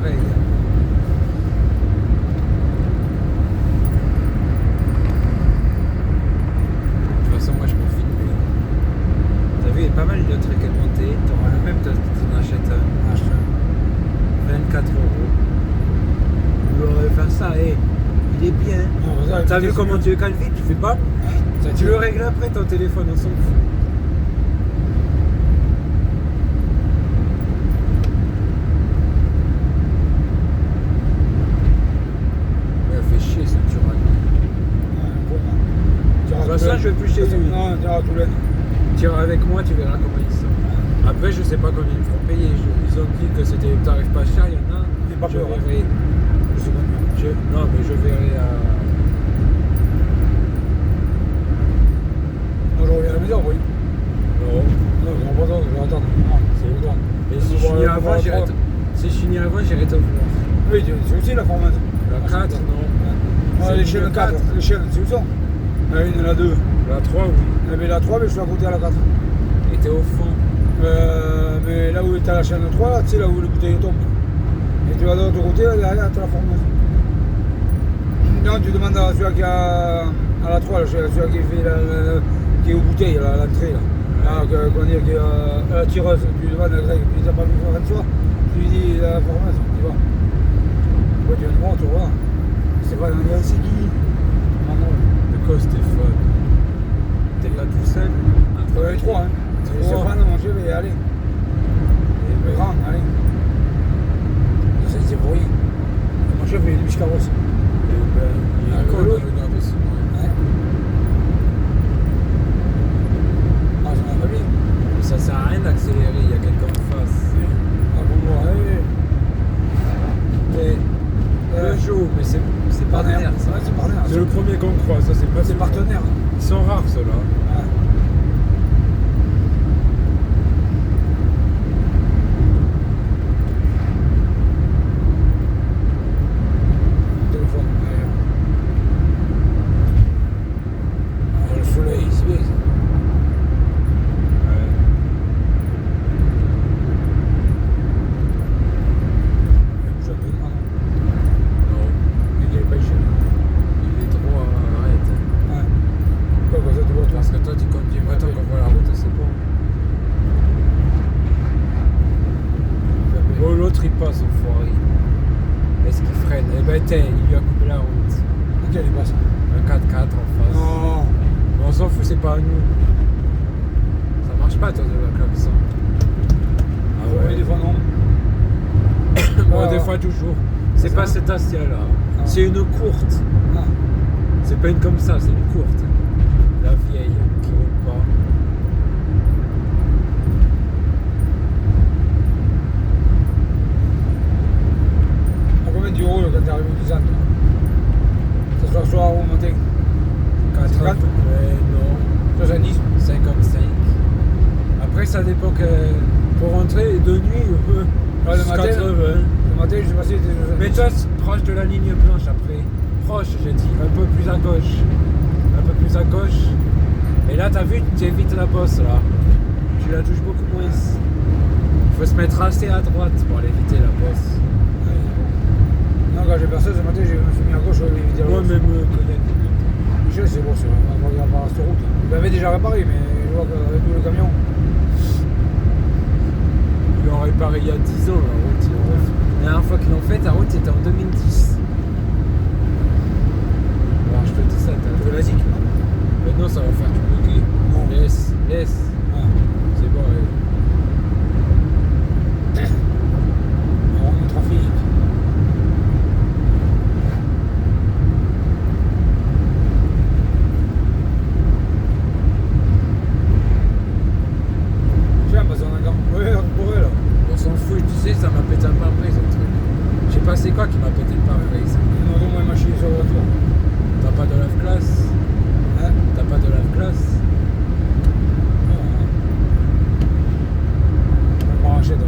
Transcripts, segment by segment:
pareil. De toute façon, moi je m'en filme. T'as vu, il y a pas mal de trucs à monter. T'auras le même, t'en achètes un. Achète. 24 €. On aurait faire ça, il est bien. T'as vu comment tu le cales vite, tu fais pas. Tu le règles après ton téléphone, on s'en fout. Ouais, fait chier ce Turan. De toute façon, je vais plus chez lui. Non, tu iras tout l'aine. Tire avec moi, tu verras comment ils sont. Après, je sais pas combien ils feront payer. Ils ont dit que c'était le tarif pas cher, il y en a. Pas Je peur, verrai. Je sais pas. Non, mais je verrai à. Moi, je reviens à la maison, oui. Non. Non, je vais attendre. C'est le temps. Mais si je finis avant, j'irai te voir. Oui, c'est aussi la formation. La 4, non. Ouais, l'échelle 4, l'échelle, c'est où ça? La 1 et la 2. La 3, oui. Il y avait la 3, mais je suis à côté à la 4. Et t'es au fond. Mais là où tu as la chaîne 3, là, tu sais, là où le bouteille tombe. Et tu vas de l'autre côté, là, derrière, tu as la formation. Non, tu demandes à celui qui a à la 3, là, celui qui fait qui est aux bouteilles, à l'entrée, là. Là, qu'on dit, qui est à la tireuse. Tu lui demandes à Greg, tu lui as pas vu faire un soir, tu lui dis la formation, tu vois. Tu viens de voir, tu vois. C'est pas dans les c'est qui? De quoi Stéphane? T'es pas tout seul? Il y avait 3, hein. C'est pas à manger, mais allez. Le grand, allez. C'est pour rien. Mon chef, il est du biscarrosse. Il est con, regarde ça. Ah, ça va bien. Ça sert à rien d'accélérer, il y a quelqu'un en face. Ah, pour moi, Le jour, mais c'est partenaire ça. Ouais, c'est partenaire. C'est le premier qu'on croit, ça c'est pas. C'est partenaire. Ils sont rares ceux-là. Ouais. Téléphone. Le soleil, c'est bien ça. Parce que toi tu conduis, moi tant qu'on voit la route c'est bon. Bon l'autre il passe enfoiré. Est-ce qu'il freine? Eh ben il lui a coupé la route. Lequel il passe? Un 4x4 en face. Non. Mais on s'en fout, c'est pas à nous. Ça marche pas toi de la klaxon. Ah ouais. Des fois non. Bon des fois toujours. C'est pas cette Astia là. Ah. C'est une courte. Ah. C'est pas une comme ça, c'est une courte. La vieille qui roule pas. À combien tu roules quand tu arrives au 10 ans? Ça soit soir ou matin? 50? Ouais, non. 70? 55. Après, ça dépend que pour rentrer de nuit, Ouais, le matin, 80. Le matin, je sais pas si c'était 70. Mais toi, proche de la ligne blanche après. Proche, j'ai dit. Un peu plus à gauche. Un peu plus à gauche. Et là, t'as vu, tu évites la bosse là. Tu la touches beaucoup moins. Il faut se mettre assez à droite pour aller éviter la bosse. Non, quand j'ai percé ce matin, je me suis mis à gauche pour éviter la Moi, route. même connaître. Michel, c'est bon, on va regarder par cette route. Il l'avait déjà réparé, mais je vois qu'avec tout le camion. Ils l'ont réparé il y a 10 ans la route. La dernière fois qu'ils l'ont fait, la route c'était en 2010. Alors je te dis ça, t'as Automatique. maintenant ça va faire tout bloquer. Non. Laisse. Ah. C'est bon. On est trafic. Tiens, bah, c'est un gars. Ouais, on pourrait là. On s'en fout, tu sais, ça m'a pété un pare-brise ce truc. Je sais pas c'est quoi qui m'a pété le pare-brise. On a au moins machine sur la voiture. T'as pas de lave-glace? Hein? T'as pas de lave-glace? On m'en rachète un peu.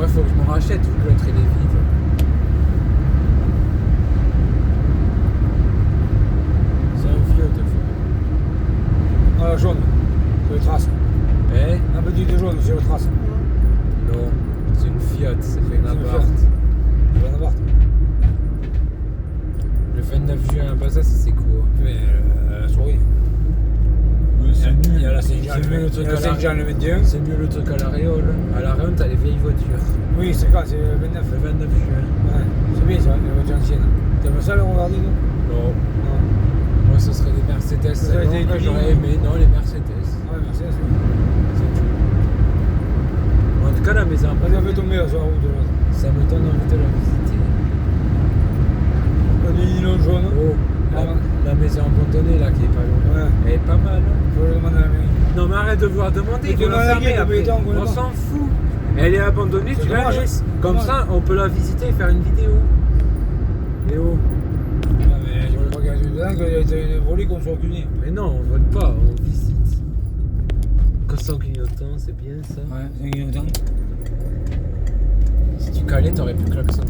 Ouais, faut que je m'en rachète vu que l'autre il est vide. C'est un vieux de fois. Ah, la jaune. C'est le trace. Eh? Un petit de jaune, c'est le trace. Non, c'est une Fiat. Fiat, c'est fait une C'est une appart. Fiat. Il va en avoir. Le 29 juin, bah ça c'est court. Mais la souris. C'est Il nul. y a la Saint-Jean C'est mieux le truc à Saint-Jean le 21. C'est mieux le truc à l'Aréole. À l'Aréole, t'as les vieilles voitures. Oui, c'est quand? C'est le 29. Le 29 juin. Ouais, c'est bien ça, les voitures anciennes. T'aimes ça le regarder, non? Non. Non. Moi, ce serait des Mercedes. Ça aurait été Moi, du j'aurais Mini. aimé. Non, les Mercedes. Ouais, merci, c'est C'est tout. En tout cas, la maison Vas-y, on fait tomber là sur la route. Là. ça me donne envie de la visiter. On dit non jaune. Oh, la maison abandonnée là qui est pas loin. Ouais. Elle est pas mal. Hein. Faut le demander à la mairie. Non, mais arrête de vouloir demander. Mais Ils vont la demande à fermer qui, après. combien de temps, combien de On temps s'en fout. Elle est abandonnée, C'est tu la dommage, laisses. hein. Comme Dommage. ça, on peut la visiter et faire une vidéo. Et oh. Ah, mais je veux pas qu'il y ait dedans qu'il a été volé qu'on soit aucune. Mais non, on vole pas, on visite. Sans clignotant, c'est bien ça. Ouais, c'est un clignotant. Si tu calais, t'aurais pu klaxonner.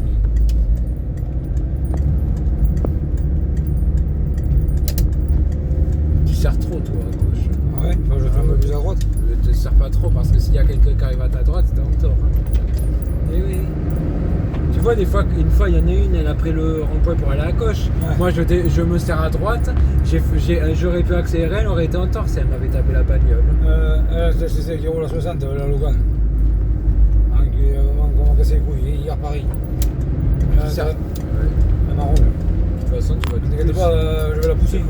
Tu sers trop, toi, à gauche. Ah ouais, faut que je fais un peu plus à droite. Ne te sers pas trop, parce que s'il y a quelqu'un qui arrive à ta droite, t'es en tort. Hein. Eh oui. Tu vois, des fois, une fois, il y en a une, elle a pris le rond-point pour aller à gauche. Ouais. Moi, je me sers à droite. J'aurais pu accélérer, elle aurait été en tort si elle m'avait tapé la bagnole. C'est celle qui roule à 60, la Logan. Hein, qui a vraiment cassé les couilles, hier Paris. Tu sers- La Ouais. marron. De toute façon, tu vas Ne t'inquiète pas, je vais la pousser.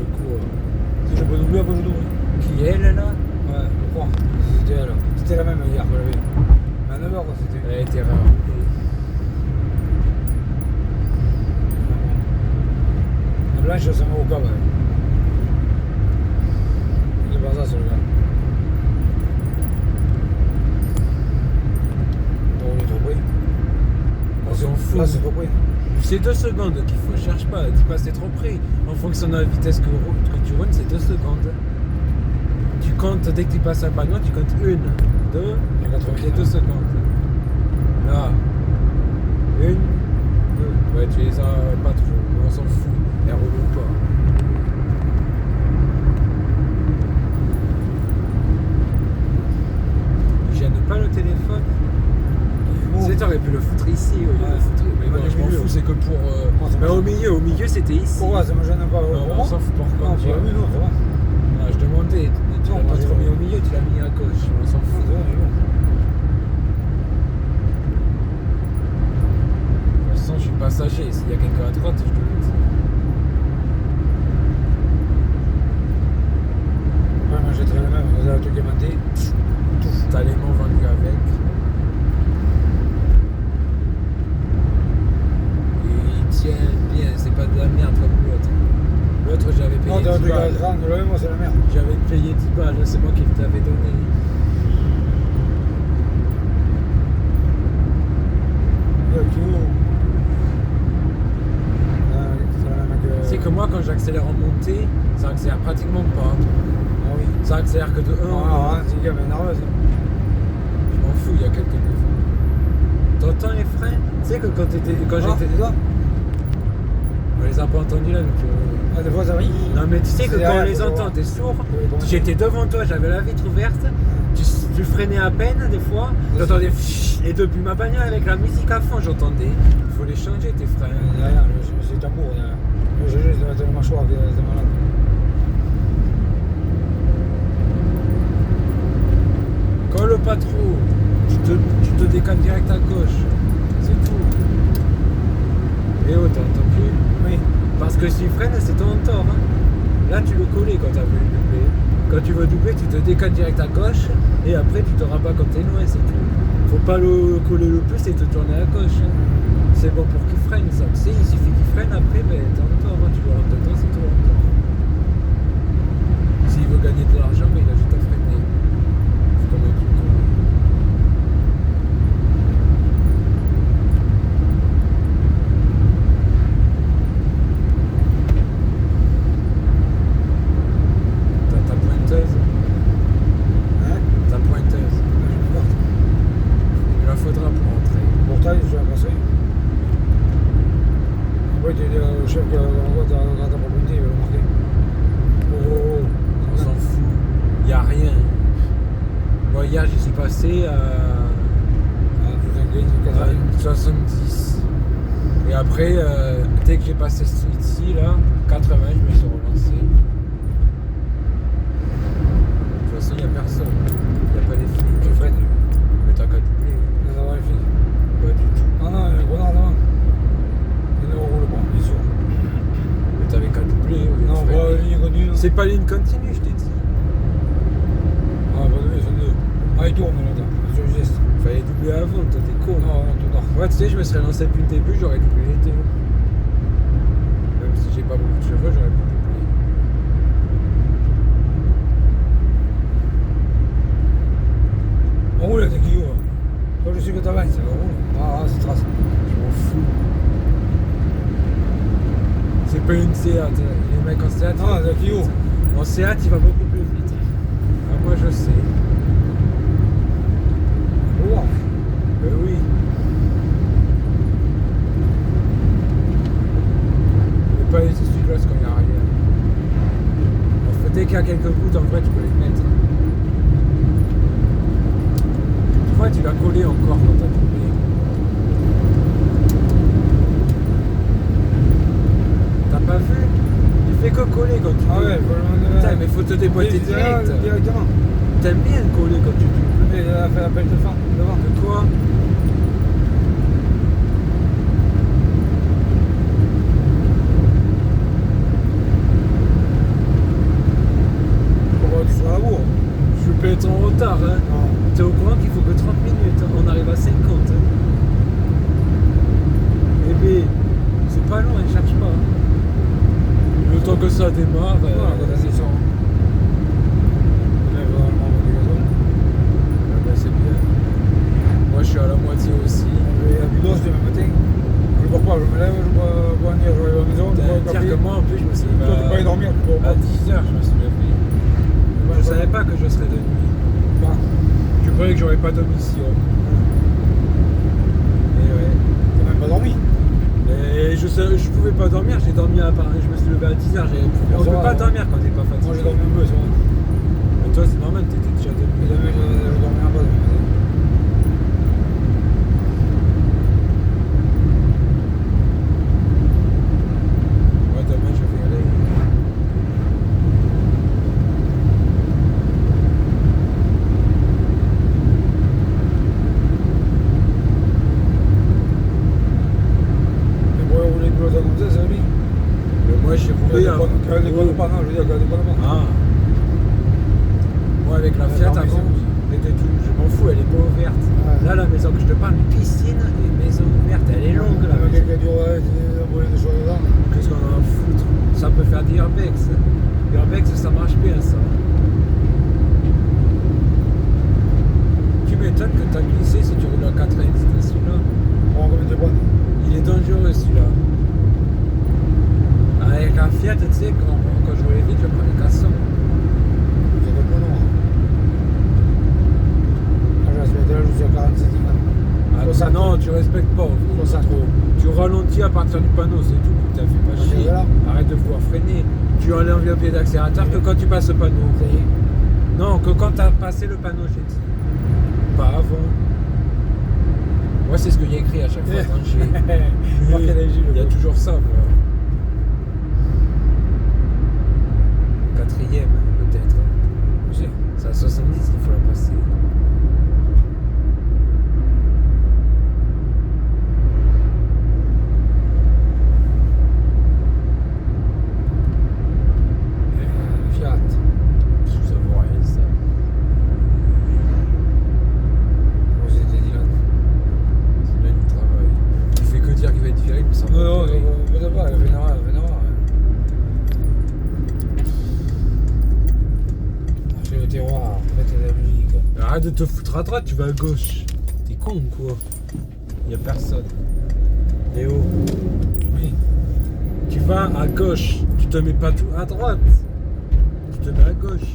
Si je peux doubler, après je double. Qui est elle là? Ouais, je crois. C'était elle. C'était la même hier, je l'avais. Mais à 9h, quoi, c'était. Elle était rare. La blanche, ça m'a au câble. Il est pas ça, celui-là. Bon, on est trop près. On s'en fout. Là, c'est trop près. C'est 2 secondes qu'il faut, cherche pas, dis pas c'est trop près. En fonction de la vitesse que tu roules, c'est 2 secondes. Tu comptes, dès que tu passes un panneau, tu comptes 1, 2, Il y a 80 et 2 secondes. Là, 1, 2. Ouais, tu les as pas trop, mais on s'en fout. Elles roulent pas. Je gêne pas le téléphone. Tu sais, t'aurais pu le foutre ici au lieu de le foutre. Mais bon, Ouais, je m'en au milieu. fous, c'est que pour. Moi, ça me Mais gêne. au milieu c'était ici. Pourquoi ça me gêne pas? Non, on s'en fout pour Non, conduire. pour la non, ça va. Non, je demandais, tu Non, l'as moi, pas j'ai- trop mis au milieu, tu l'as mis à gauche, on s'en Non, fout. ça va, c'est bon. De toute façon, je suis passager, s'il y a quelqu'un à droite, je te le dis. Ouais, moi j'étais la même, quand j'ai le truc aimanté. T'as les mains vendus avec. Et il tient bien, c'est pas de la merde comme l'autre. L'autre, j'avais payé Non, t'as un 10 truc à balles. grand, moi c'est la merde. J'avais payé 10 balles, c'est moi qui t'avais donné. C'est la même que. C'est que moi, quand j'accélère en montée, ça accélère pratiquement pas. Ah oui. Ça accélère que de 1. Ah, c'est quand même nerveuse. Je m'en fous, il y a quelqu'un devant. T'entends les freins? Tu sais que quand j'étais. C'est toi? On les a pas entendus là, donc. Ah, des fois ça va. Non, mais tu sais que C'est quand on derrière, les faut entend, voir. t'es sourd. Oui, bon. J'étais devant toi, j'avais la vitre ouverte. Tu freinais à peine des fois. J'entendais. Et depuis ma bagnole avec la musique à fond, j'entendais. Il faut les changer tes freins. Derrière, c'est tambour derrière. Le GG, ça va être le mâchoire, c'est malade. Colle pas trop. Tu te décales direct à gauche. C'est tout. Et oh, t'as entendu? Oui. Parce que si tu freines, c'est ton tort. Hein. Là, tu veux coller quand t'as voulu doubler. Quand tu veux doubler, tu te décales direct à gauche et après tu te rabats quand t'es loin, c'est tout. Faut pas le coller le plus et te tourner à gauche. Hein. C'est bon pour qu'il freine ça. Tu sais, il suffit qu'il freine après, ben, t'es en tort. Hein. Tu le rentres dedans, c'est tout en tort. S'il veut gagner de l'argent, ben, il a juste à freiner. C'est comme un truc. Ta pointeuse. Hein? Ta pointeuse. Il la faudra pour rentrer. Portail, je vais passer. Après, tu dis au chef qui envoie ta propriété, il va le marquer. Oh, On s'en fout. Y a rien. Moi hier j'y suis passé Ah, putain, il y a une Une 70. Et après, dès que j'ai passé ici, là, 80, je me suis relancé. De toute façon, il n'y a personne. Il n'y a pas les flics. Tu freines. Mais t'as qu'à doubler. Les avoir les flics. Pas du tout. Non, non, le grenard devant. Il ne roule pas, bien sûr. Mais t'avais qu'à doubler. Au lieu de Non, freiner. pas ligne continue. C'est pas ligne continue, je t'ai dit. Ah, pas de ils sont deux. Ah, il tourne là, sur le geste. Fallait doubler avant, toi t'es con. Non, non, tout tard. Ouais, tu sais, je me serais lancé depuis le début, j'aurais doublé les deux. Même si j'ai pas beaucoup de cheveux, j'aurais pu doubler. On roule avec Guillaume. Toi, je sais que t'avances, on roule. Ah, c'est trace. Je m'en fous. C'est pas une Seat. Les mecs en Seat. Non, c'est Clio. En Seat, il va beaucoup plus vite. Ah, moi, je sais. On va voir. Oui. Mais pas les essuie-glaces quand il y a rien. En fait, dès qu'il y a quelques gouttes, en vrai, tu peux les mettre. Tu vois, tu l'as collé encore quand t'as doublé. T'as pas vu? Tu fais que coller quand tu Ah doubles. ouais, faut Putain, mais faut te déboîter direct. Directement. T'aimes bien coller quand tu doubles. Mais il a fait l'appel de fin, devant. De quoi? Pourquoi tu seras à la bourre? Je suis peut-être en retard, hein. Non. T'es au courant qu'il faut que 30 minutes, hein. On arrive à 50. Hein. Eh bien, c'est pas long, il cherche pas. Le temps que ça démarre. Voilà, quand elle descend. Mais vraiment, on va dégager. Ben, c'est bien. Moi, je suis à la moitié aussi. Et à Budos demain matin, je ne dors pas, je me lève, je bois un air, je vais à la maison, je bois un Dire café. que moi, en plus, je me suis levé Toi, tu peux pas y dormir, tu dors à pas. 10h, je me suis levé. Je savais pas que je serais de nuit. Bah, Je croyais que j'aurais pas de mission. Et ouais. t'as même pas dormi. Et je pouvais pas dormir, j'ai dormi à part. Je me suis levé à 10h, on Ça peut va, pas ouais. dormir quand t'es pas fatigué. Moi j'ai dormi un peu, c'est vrai. Mais toi c'est normal, t'étais déjà de Mais nuit. demain, je dormirai pas demain matin. Ouais, demain je vais y aller. Mais pour rouler une boulot comme ça, c'est lui. Mais moi j'ai roulé un Qu'elle déconne pas, non, je veux dire qu'elle déconne pas. Ah. Moi avec la Ouais, Fiat non, mais avant, je m'en fous, elle est pas ouverte. Ouais. Là la maison que je te parle, piscine et maison ouverte, elle est longue là. Avec quelqu'un du ouais, il a brûlé des choses dedans. Qu'est-ce qu'on a à foutre? Ça peut faire des urbex. Urbex ça marche bien ça. Tu m'étonnes que t'as glissé si tu roules à 4 celui-là. On va combien de points? Il est dangereux celui-là. Avec la Fiat, tu sais, quand je roulais vite, je prenais 400. C'est comme moi, non. Moi, je respecte là, je suis à 40 cm. Ah, non, tu respectes pas. Tu ralentis à partir du panneau, c'est tout. T'as fait pas Ok, chier. voilà. Arrête de vouloir freiner. Tu enlèves le pied d'accélérateur que quand tu passes le panneau. Ça y est. Non, que quand t'as passé le panneau, j'ai dit. Pas avant. Moi, c'est ce qu'il y a écrit à chaque fois quand j'ai. Marqué la J, le Il y a gars. toujours ça, moi. Quatrième, peut-être. Aussi. C'est à 70 qu'il faut la passer. Fiat. Ça vaut rien, ça. Moi, c'était dit là. C'est bien du travail. Il fait que dire qu'il va être viré, mais ça va Non, pas. peut-être pas, elle viendra. C'est le terroir, mettre de la musique. Arrête de te foutre à droite, tu vas à gauche. T'es con ou quoi? Y a personne. Léo, Oui. tu vas à gauche, tu te mets pas tout à droite. Tu te mets à gauche.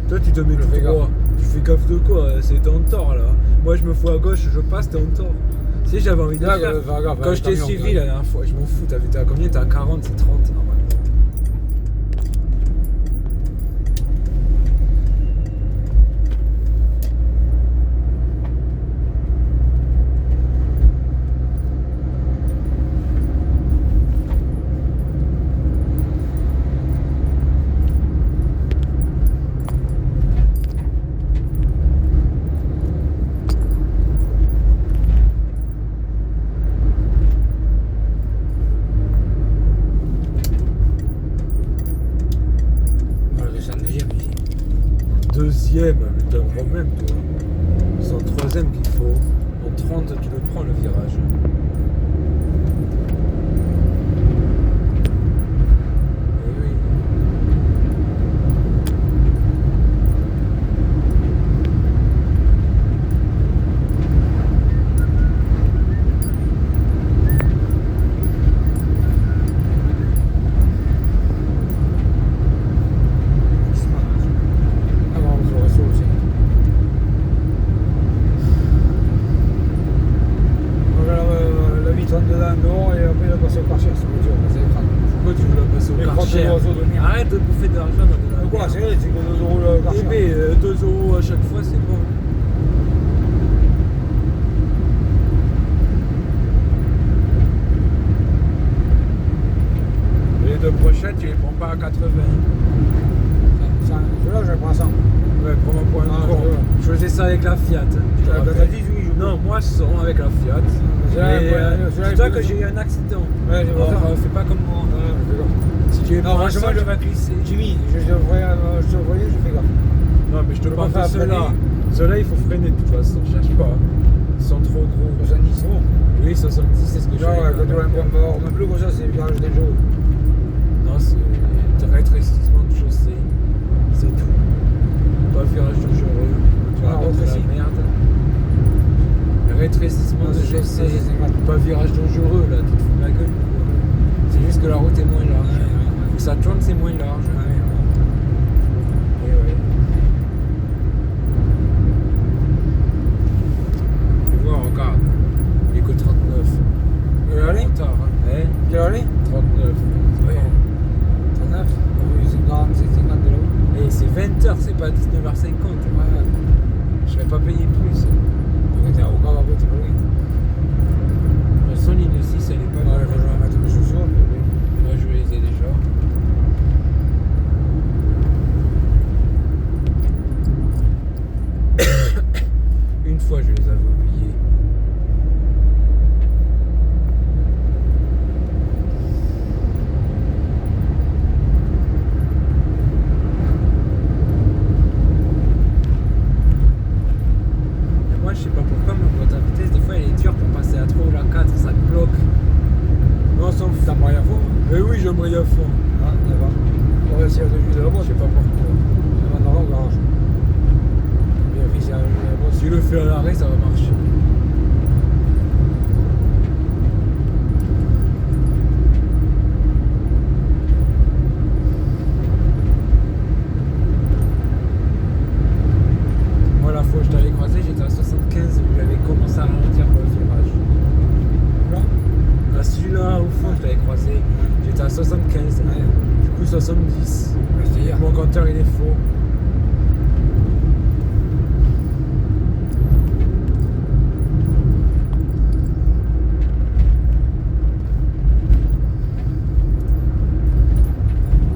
Toi tu te mets Je fais tout droit. gaffe. Tu fais gaffe de quoi? C'est t'es en tort là. Moi je me fous à gauche, je passe, t'es en tort. Tu sais j'avais envie de Là, le faire. faire gaffe, Quand le je t'ai camion, suivi quand la dernière fois, je m'en fous, t'es à combien? T'es à 40, c'est 30 normalement. dixième, mais t'as un problème, toi. C'est en troisième qu'il faut. En 30, tu le prends, le virage. Eh oui. Pourquoi tu veux la passer au Karcher? Arrête de bouffer de l'argent dans de la Quoi, merde. c'est vrai, c'est que 2 euros le Eh Karcher. ben, 2 € à chaque fois, c'est bon. Les deux prochaines, tu les prends pas à 80. Celui-là, je prends 100. Ouais, prends-moi pour un Ah, con. ouais. Je faisais ça avec la Fiat. Je te La rappelle. Batatis, oui, je Non, moi, 100 avec la Fiat. Celui-là, Et, celui-là, dis-toi il que faut- j'ai eu un accident. Ouais, je vois Alors, ça. fais pas comme moi. Ouais, je fais gaffe. Si tu es Non, pas franchement, je vais glisser. Jimmy, je te voyais, je fais gaffe. Non, mais je te peux parle pas de faire ceux-là. freiner. Ceux-là, il faut freiner de toute façon. Cherche pas. Ils sont trop gros. 70, c'est bon. Oui, 70, c'est ce que je Genre, fais. quand tu vois un point mort, même plus comme ça, c'est le virage des jours. Non, c'est rétrécissement de chaussée. C'est tout. Pas virage dangereux. Tu vas Ah, rentrer rétréci. la merde. Rétrécissement Non, de c'est- chaussée. c'est 50. Pas virage dangereux, là. Tu te fous de ma gueule. Quoi. C'est juste que la route est moins large. Faut que ça tourne, c'est moins large. Et ouais. Tu vois, regarde. Il est que 39. Quelle heure elle est? Retard, hein. Eh, Quelle heure elle est? 39. Oui. 39. Oui, c'est 40, c'est 50 de là-haut. Et c'est 20h, c'est pas 19h50. Ouais. Je serais pas payé plus. Donc, t'es au cas après, t'es pas loin. La son ligne 6, elle est pas Ouais, loin. faut que je vais mettre mes chaussures. Moi, je les ai déjà. Une fois, je les avais oubliés. Et moi, je sais pas pourquoi, ma boîte à vitesse, des fois, elle est dure pour passer à 3 ou la 4, ça te bloque. Mais on s'en fout. T'as moyen faux? Mais oui, j'aimerais à fond. Ah, d'accord. On va essayer de lui de la Je boîte. sais pas pourquoi. On va dans le garage. Bien fait, c'est la boîte. Si je le fais à l'arrêt, ça va marcher. Moi, la fois où je t'avais croisé, j'étais à 75 où j'avais commencé à ralentir pour le virage. Là? Là, celui-là, au fond, je t'avais croisé, j'étais à 75. Ouais. Du coup, 70. Ouais, c'était hier. Mon compteur, il est faux.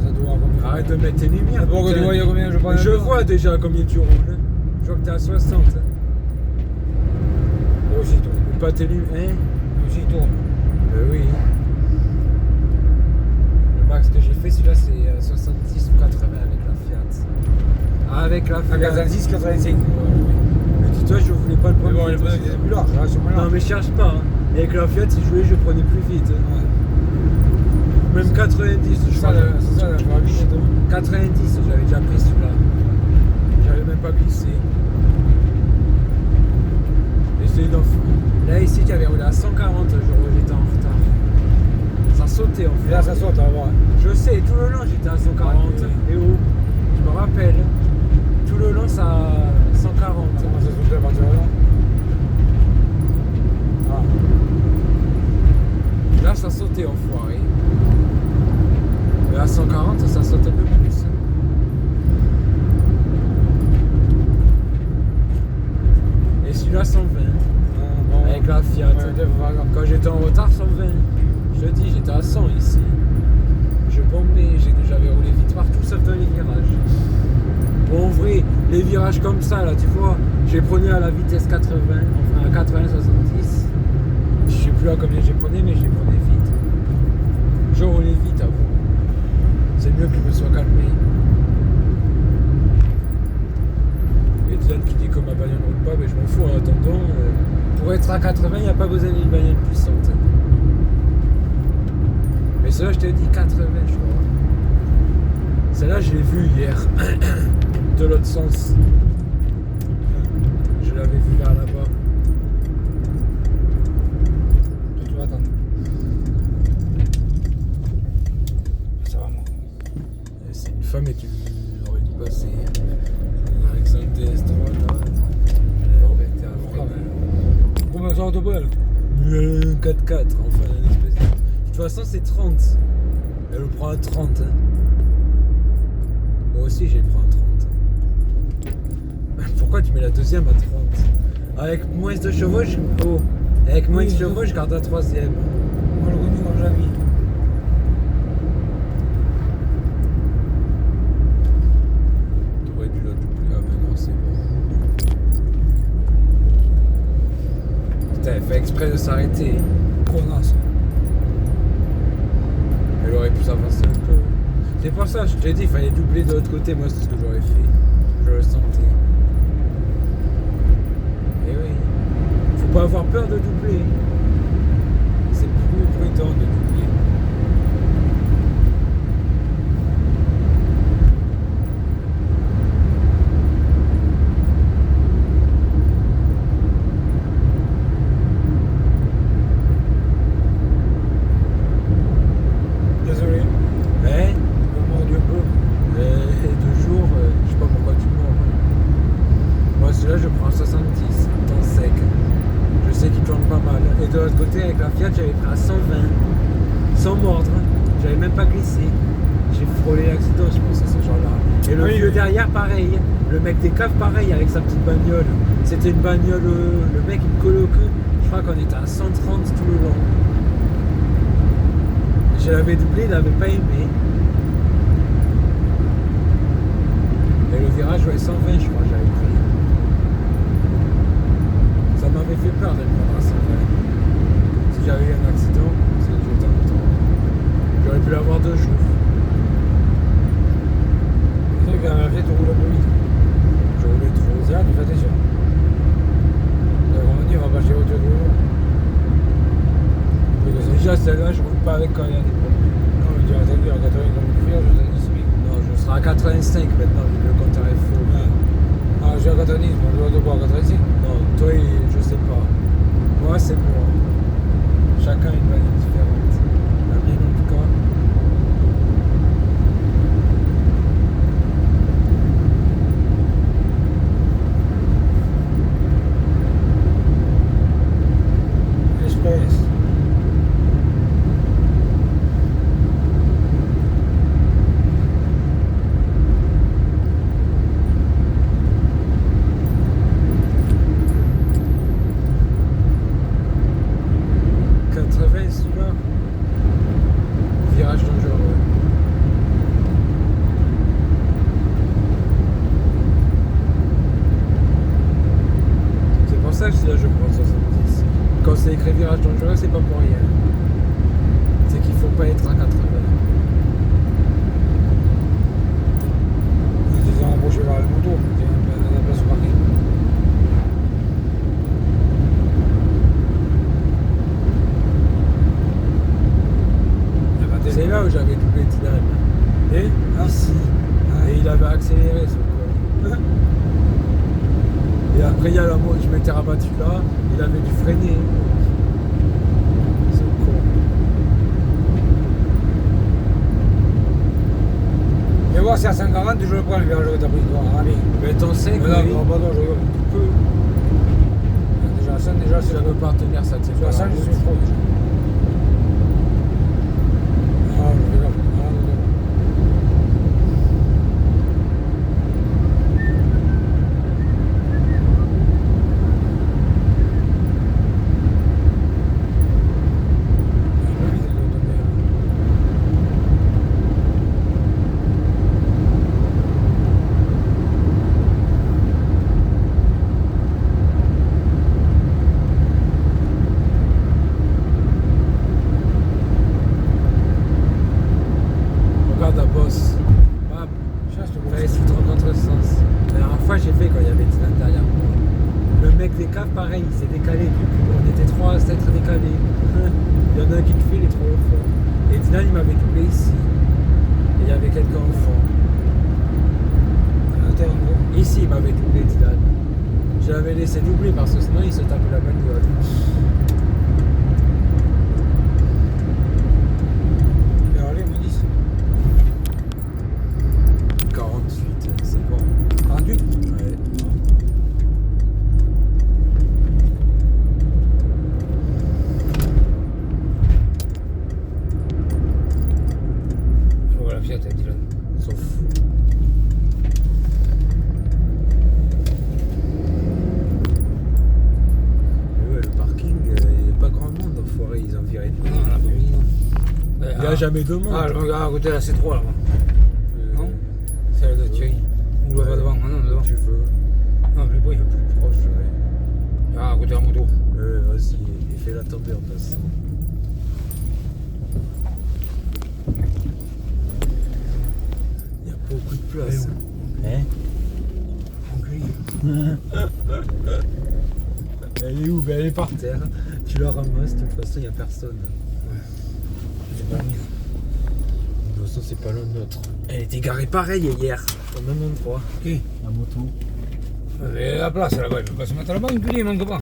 Ça doit avoir combien? Arrête de mettre tes lumières. D'abord, que tu putain. vois, il y a combien je prends Je vois déjà combien tu roules. Je vois que t'es à 60. Moi aussi, il tourne. Pas tes lumières. Hein? Moi aussi, il tourne. Oui. Le max que j'ai fait, celui-là, c'est 70 ou 80 avec la Fiat. Avec la À Fiat. 86, 85. Mais dis-toi, je voulais pas le Mais prendre. bon, les pneus étaient plus larges, là, c'est moins Non, large. mais cherche pas. Hein. Et avec la Fiat, si je voulais, je prenais plus vite. Ouais. Même 90, je C'est ça, crois. c'est ça, la gravité. 90, j'avais déjà pris celui-là. J'avais même pas glissé. Essayez d'en foutre. Là, ici, j'avais roulé à 140 le jour où j'étais en retard. Ça sautait en fait. Et là, ça saute, on va voir. Je sais, tout le long, j'étais à 140. Ouais. Et où je me rappelle. Tout le long, ça à 140. Comment ça saute à partir de là? Ah. Là, ça sautait enfoiré. Mais à 140, ça saute un peu plus. Et celui-là, 120. Bon, Avec la Fiat. ouais, faut faire gaffe. Quand j'étais en retard, 120. Je te dis, j'étais à 100 ici. Je bombais, j'avais roulé vite partout sauf dans les virages. Bon, en vrai, les virages comme ça, là, tu vois, j'ai prenais à la vitesse 80, enfin à 80-70. Je sais plus à combien j'ai prenais, mais j'ai prenais vite. Je roulais vite avant. C'est mieux que je me sois calmé. Dylan qui dit que ma bagnole ne roule pas, mais je m'en fous en attendant. Pour être à 80, il n'y a pas besoin d'une bagnole puissante. Mais celle-là, je t'ai dit 80, je crois. Celle-là, je l'ai vue hier, de l'autre sens. Je l'avais vue vers là-bas. Tu vas attendre. Ça va, moi. C'est une femme et tu aurais dû passer avec son DS3 là. Elle aurait été à Combien ça de belle? 4x4, enfin, une espèce de... De toute façon, c'est 30. Elle le prend à 30. Hein. Moi aussi, j'ai le prends à 30. Pourquoi tu mets la deuxième à 30? Avec moins de chevaux, avec moins de chevaux, je garde la troisième. Moi, le connu comme jamais. T'aurais dû la doubler. Ah ben non, c'est bon. Putain, elle fait exprès de s'arrêter. Connasse. Elle aurait pu s'avancer un peu. C'est pour ça, je t'ai dit, il fallait doubler de l'autre côté. Moi, c'est ce que j'aurais fait. Je le sentais. Et oui. Faut pas avoir peur de doubler. C'est plus prudent de doubler. Désolé. Hein? Je mordu un peu. Et 2 jours, je sais pas pourquoi tu mords. Moi, celui-là, je prends 70, temps sec. Je sais qu'il tourne pas mal. Et de l'autre côté, avec la Fiat, j'avais pris à 120. Sans mordre. J'avais même pas glissé. J'ai frôlé l'accident, je pense, à ce genre-là. Et le vieux derrière, pareil. Le mec des caves, pareil, avec sa petite bagnole. C'était une bagnole, le mec, il me collait au cul. Je crois qu'on était à 130 tout le long. Je l'avais doublé, il n'avait pas aimé. Et le virage, ouais, 120, je crois, j'avais pris. Ça m'avait fait peur de le prendre à 120. Si j'avais eu un accident, j'étais en temps. J'aurais pu l'avoir 2 jours. Tu sais, quand la fait, tu roules un peu vite. Je roulais trop. C'est là, tu fais attention. On va pas acheter autre chose. Déjà, celle-là, je roule pas avec quand il y a des problèmes. Non, mais tu as attendu à 80 comme tu fais, je t'ai dit, c'est bien. Non, je serai à 85 maintenant, vu que le compteur est faux. Ah, je suis à 90, moi je dois de quoi à 85. Non, toi, je sais pas. Moi, c'est moi. Chacun a une valeur différente. La mienne, en tout cas. Express. Celui-là, virage dangereux. C'est pour ça que celui-là je prends 70. Quand c'est écrit virage dangereux, c'est pas pour rien. C'est qu'il faut pas être à 80. On était embauché vers le moto, il y a la place au parking. C'est là où j'avais doublé Dylan. Et ici. Et il avait accéléré ce con. Et après il y a la moto, je m'étais rabattu là, il avait dû freiner. Ce con. Et voir si à 140, je le prends le virage que t'as pris toi. Allez. Mais t'en sais que Mais là, oui, non, pardon, je rigole. tu peux. Déjà à 100, déjà Si c'est j'avais pas partenaire, ça tient pas à 100, la je suis route. trop déjà. Ah, je rigole. Ah, non, non. Zidane, il m'avait doublé ici. Et il y avait quelqu'un au fond. À terre, en gros. Ici, il m'avait doublé, Zidane. Je l'avais laissé doubler parce que sinon, il se tapait la bagnole. Et allez, me disent. 48, c'est bon. 48. Ouais. Je vois la Fiat, elle dit là. Ils s'en foutent. Mais ouais, le parking, il n'y a pas grand monde, enfoiré, ils ont viré de Non, on a pas mis, non. Il n'y a jamais de monde. Ah, je regarde à côté de la C3 là-bas. Euh, Non, celle de Thierry. Ou là-bas devant, non, devant. Tu veux. Non, plus bruit. Plus proche, ouais. Ah, à côté de la moto. Vas-y, et fais la tomber en passant. Il y a beaucoup de place. Hein? Elle est où? Elle est par terre. Tu la ramasses, de toute façon, il n'y a personne. C'est pas la mienne. De toute façon, c'est pas le nôtre. Elle était garée pareil hier, au même endroit. Qui? La moto. La place là-bas, il peut pas se mettre là-bas, il manque pas.